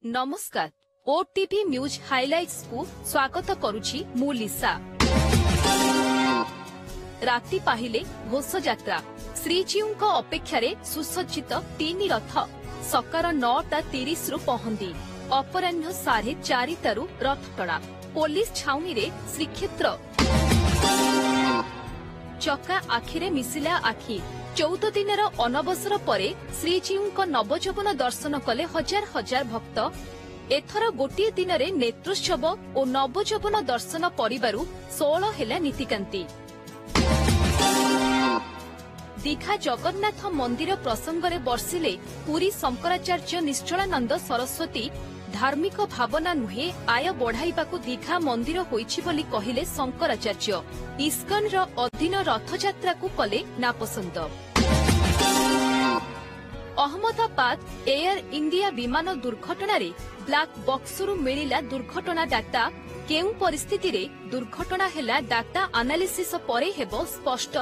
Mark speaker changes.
Speaker 1: नमस्कार OTV news highlights को स्वागत करुछि मु लिसा। राति पाहिले घोष यात्रा श्रीजीउंक अपेक्षारे सुसज्जित 3 रथ सकार 9:30 रु पहंदी अपराह्न 4:30 रथ टଣା पुलिस छाउनी रे श्रीक्षेत्र चका आखिरे मिसिला आखि 14 दिनर अनवसर परे श्रीजीउंक नवजौवन दर्शन कले हजार हजार भक्त। एथर गोटे दिन रे नेत्रोत्सव और नवजौवन दर्शन परिबारु 16 हेला नीतिकांति। दीघा जगन्नाथ मंदिर प्रसंगरे बर्षिले पुरी शंकराचार्य निश्चलानंद सरस्वती धार्मिक भावना नुहे आय बढ़ाइबाकू दीघा मंदिर होइछि बोली कहिले शंकराचार्य। इस्कन रो अधीन रथयात्रा को कले नापसंद। अहमदाबाद एयर इंडिया विमान दुर्घटना रे ब्लैक बॉक्सरु मिलिला दुर्घटना डाटा केउ परिस्थिति रे दुर्घटना हेला डाटा एनालिसिस परे हेबो स्पष्ट।